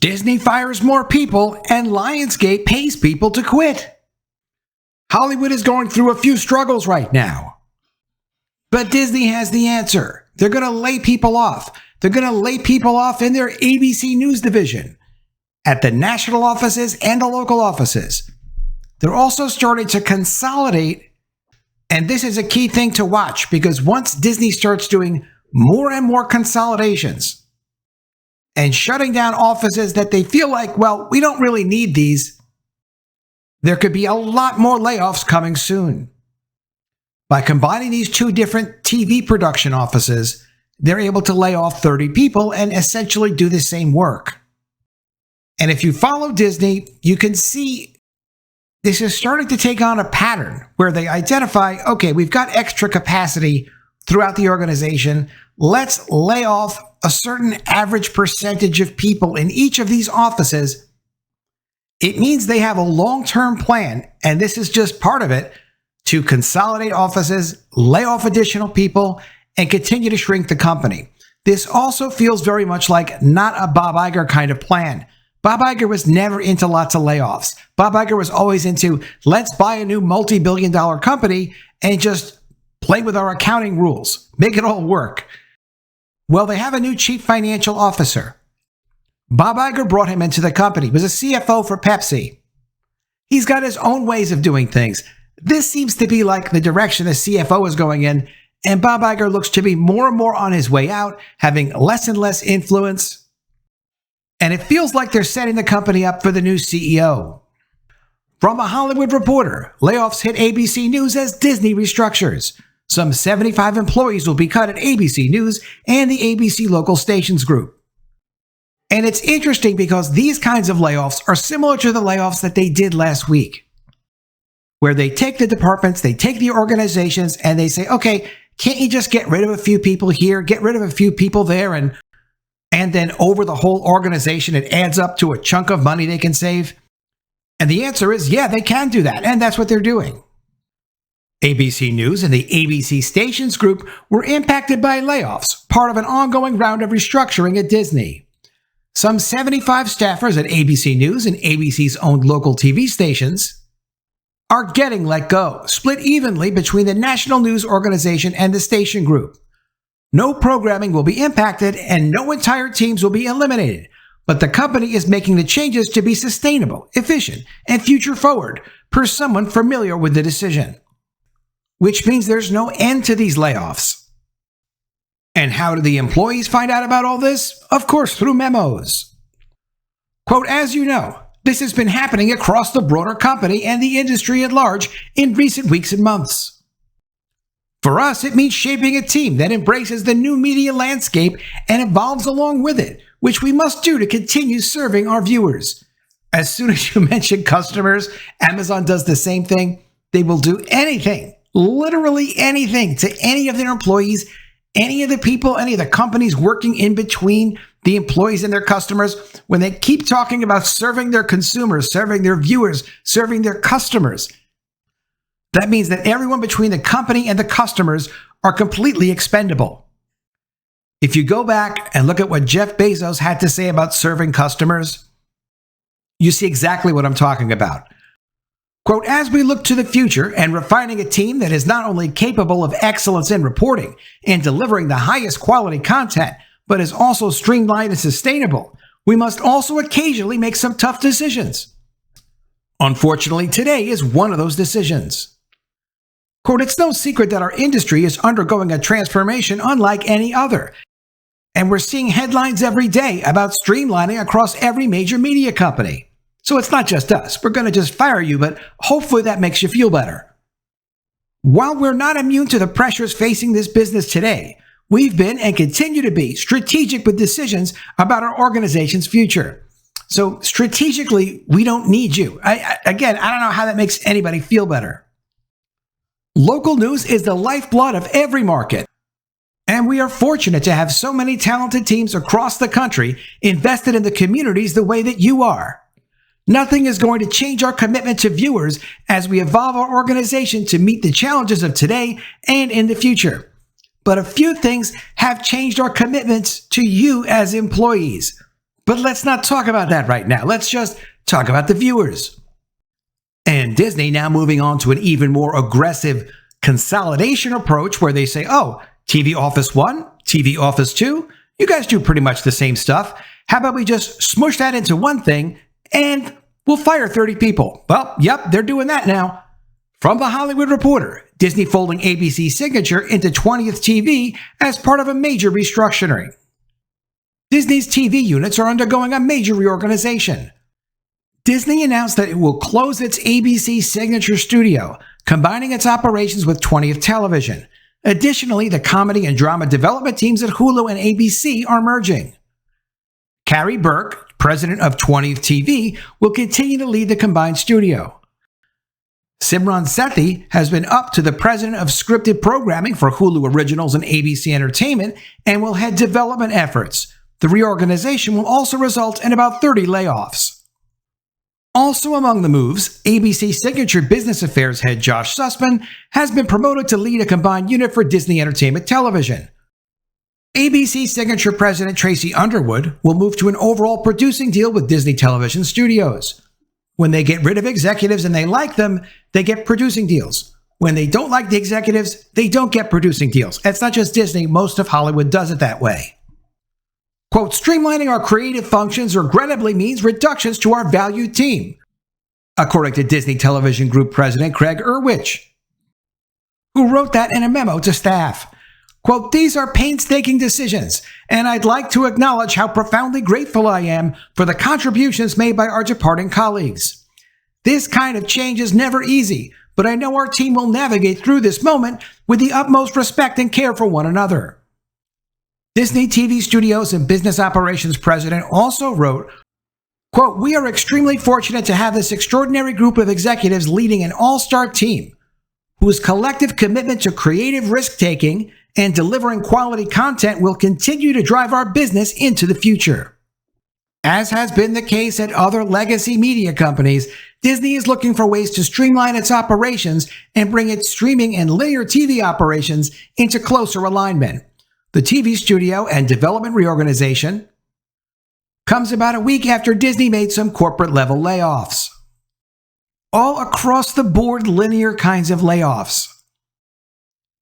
Disney fires more people and Lionsgate pays people to quit. Hollywood is going through a few struggles right now. But Disney has the answer. They're going to lay people off. They're going to lay people off in their ABC News division, at the national offices and the local offices. They're also starting to consolidate, and this is a key thing to watch, because once Disney starts doing more and more consolidations and shutting down offices that they feel like, well, we don't really need these, there could be a lot more layoffs coming soon. By combining these two different TV production offices, they're able to lay off 30 people and essentially do the same work. And if you follow Disney, you can see this is starting to take on a pattern where they identify, okay, we've got extra capacity throughout the organization. Let's lay off a certain average percentage of people in each of these offices. It means they have a long-term plan, and this is just part of it, to consolidate offices, lay off additional people, and continue to shrink the company. This also feels very much like not a Bob Iger kind of plan. Bob Iger was never into lots of layoffs. Bob Iger was always into, let's buy a new multi-billion-dollar company and just play with our accounting rules, make it all work. Well, they have a new chief financial officer. Bob Iger brought him into the company. He was a CFO for Pepsi. He's got his own ways of doing things. This seems to be like the direction the CFO is going in, and Bob Iger looks to be more and more on his way out, having less and less influence. And it feels like they're setting the company up for the new CEO. From a Hollywood Reporter, layoffs hit ABC News as Disney restructures. Some 75 employees will be cut at ABC News and the ABC local stations group. And it's interesting because these kinds of layoffs are similar to the layoffs that they did last week, where they take the departments, they take the organizations, and they say, okay, can't you just get rid of a few people here, get rid of a few people there, and then over the whole organization, it adds up to a chunk of money they can save? And the answer is, yeah, they can do that, and that's what they're doing. ABC News and the ABC Stations Group were impacted by layoffs, part of an ongoing round of restructuring at Disney. Some 75 staffers at ABC News and ABC's owned local TV stations are getting let go, split evenly between the national news organization and the station group. No programming will be impacted and no entire teams will be eliminated, but the company is making the changes to be sustainable, efficient, and future forward, per someone familiar with the decision. Which means there's no end to these layoffs. And how do the employees find out about all this? Of course, through memos. Quote, as you know, this has been happening across the broader company and the industry at large in recent weeks and months. For us, it means shaping a team that embraces the new media landscape and evolves along with it, which we must do to continue serving our viewers. As soon as you mention customers, Amazon does the same thing. They will do anything, literally anything, to any of their employees, any of the people, any of the companies working in between the employees and their customers. When they keep talking about serving their consumers, serving their viewers, serving their customers, that means that everyone between the company and the customers are completely expendable. If you go back and look at what Jeff Bezos had to say about serving customers, you see exactly what I'm talking about. Quote, as we look to the future and refining a team that is not only capable of excellence in reporting and delivering the highest quality content, but is also streamlined and sustainable, we must also occasionally make some tough decisions. Unfortunately, today is one of those decisions. Quote, it's no secret that our industry is undergoing a transformation unlike any other, and we're seeing headlines every day about streamlining across every major media company. So it's not just us. We're going to just fire you, but hopefully that makes you feel better. While we're not immune to the pressures facing this business today, we've been and continue to be strategic with decisions about our organization's future. So strategically, we don't need you. I don't know how that makes anybody feel better. Local news is the lifeblood of every market. And we are fortunate to have so many talented teams across the country invested in the communities the way that you are. Nothing is going to change our commitment to viewers as we evolve our organization to meet the challenges of today and in the future. But a few things have changed our commitments to you as employees. But let's not talk about that right now. Let's just talk about the viewers. And Disney now moving on to an even more aggressive consolidation approach where they say, oh, TV Office 1, TV Office 2, you guys do pretty much the same stuff. How about we just smush that into one thing and we'll fire 30 people? Well, yep, they're doing that now. From The Hollywood Reporter, Disney folding ABC Signature into 20th TV as part of a major restructuring. Disney's TV units are undergoing a major reorganization. Disney announced that it will close its ABC Signature studio, combining its operations with 20th Television. Additionally, the comedy and drama development teams at Hulu and ABC are merging. Carrie Burke, president of 20th TV, will continue to lead the combined studio. Simran Sethi has been upped to the president of scripted programming for Hulu Originals and ABC Entertainment and will head development efforts. The reorganization will also result in about 30 layoffs. Also among the moves, ABC Signature Business Affairs head Josh Sussman has been promoted to lead a combined unit for Disney Entertainment Television. ABC Signature President Tracy Underwood will move to an overall producing deal with Disney Television Studios. When they get rid of executives and they like them, they get producing deals. When they don't like the executives, they don't get producing deals. It's not just Disney, most of Hollywood does it that way. Quote, streamlining our creative functions regrettably means reductions to our valued team, according to Disney Television Group President Craig Erwich, who wrote that in a memo to staff. Quote, these are painstaking decisions, and I'd like to acknowledge how profoundly grateful I am for the contributions made by our departing colleagues. This kind of change is never easy, but I know our team will navigate through this moment with the utmost respect and care for one another. Disney TV Studios and Business Operations President also wrote, quote, we are extremely fortunate to have this extraordinary group of executives leading an all-star team whose collective commitment to creative risk-taking and delivering quality content will continue to drive our business into the future. As has been the case at other legacy media companies, Disney is looking for ways to streamline its operations and bring its streaming and linear TV operations into closer alignment. The TV studio and development reorganization comes about a week after Disney made some corporate-level layoffs. All across the board linear kinds of layoffs.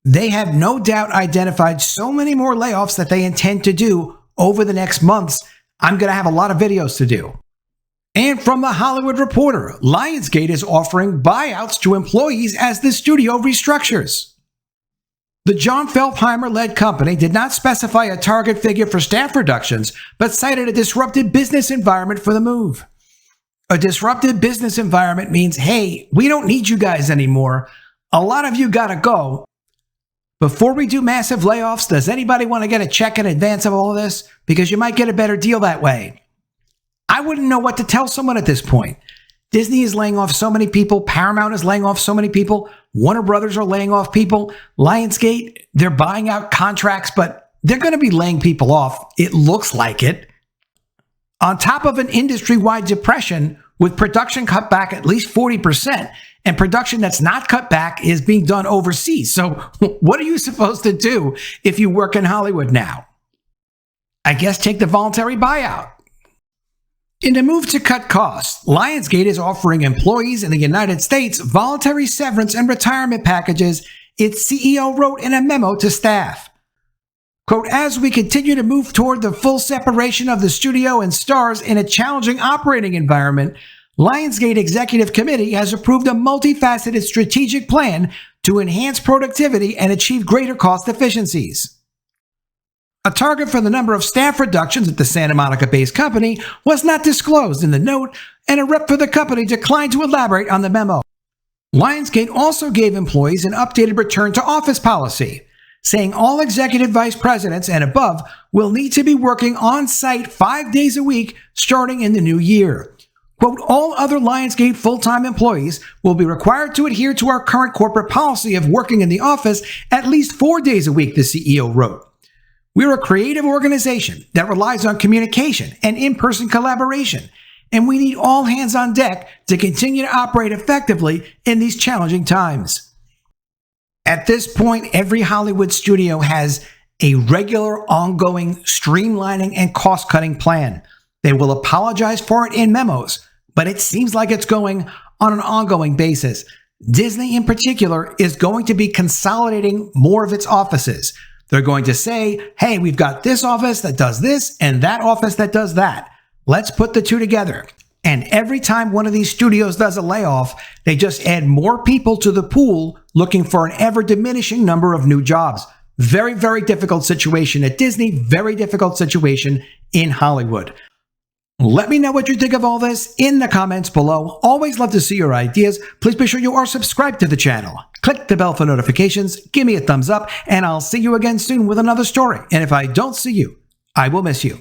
They have no doubt identified so many more layoffs that they intend to do over the next months. I'm going to have a lot of videos to do. And from The Hollywood Reporter, Lionsgate is offering buyouts to employees as the studio restructures. The John Feltheimer-led company did not specify a target figure for staff reductions, but cited a disrupted business environment for the move. A disrupted business environment means, hey, we don't need you guys anymore. A lot of you gotta go. Before we do massive layoffs, does anybody want to get a check in advance of all of this? Because you might get a better deal that way. I wouldn't know what to tell someone at this point. Disney is laying off so many people. Paramount is laying off so many people. Warner Brothers are laying off people. Lionsgate, they're buying out contracts, but they're going to be laying people off. It looks like it. On top of an industry-wide depression with production cut back at least 40%, and production that's not cut back is being done overseas. So what are you supposed to do if you work in Hollywood now? I guess take the voluntary buyout. In a move to cut costs, Lionsgate is offering employees in the United States voluntary severance and retirement packages, its CEO wrote in a memo to staff. Quote, as we continue to move toward the full separation of the studio and stars in a challenging operating environment, Lionsgate Executive Committee has approved a multifaceted strategic plan to enhance productivity and achieve greater cost efficiencies. A target for the number of staff reductions at the Santa Monica-based company was not disclosed in the note, and a rep for the company declined to elaborate on the memo. Lionsgate also gave employees an updated return-to-office policy, saying all executive vice presidents and above will need to be working on-site 5 days a week starting in the new year. Quote, all other Lionsgate full-time employees will be required to adhere to our current corporate policy of working in the office at least 4 days a week, the CEO wrote. We're a creative organization that relies on communication and in-person collaboration, and we need all hands on deck to continue to operate effectively in these challenging times. At this point, every Hollywood studio has a regular, ongoing streamlining and cost-cutting plan. They will apologize for it in memos, but it seems like it's going on an ongoing basis. Disney in particular is going to be consolidating more of its offices. They're going to say, hey, we've got this office that does this and that office that does that. Let's put the two together. And every time one of these studios does a layoff, they just add more people to the pool looking for an ever diminishing number of new jobs. Very, very difficult situation at Disney. Very difficult situation in Hollywood. Let me know what you think of all this in the comments below. Always love to see your ideas. Please be sure you are subscribed to the channel. Click the bell for notifications, give me a thumbs up, and I'll see you again soon with another story. And if I don't see you, I will miss you.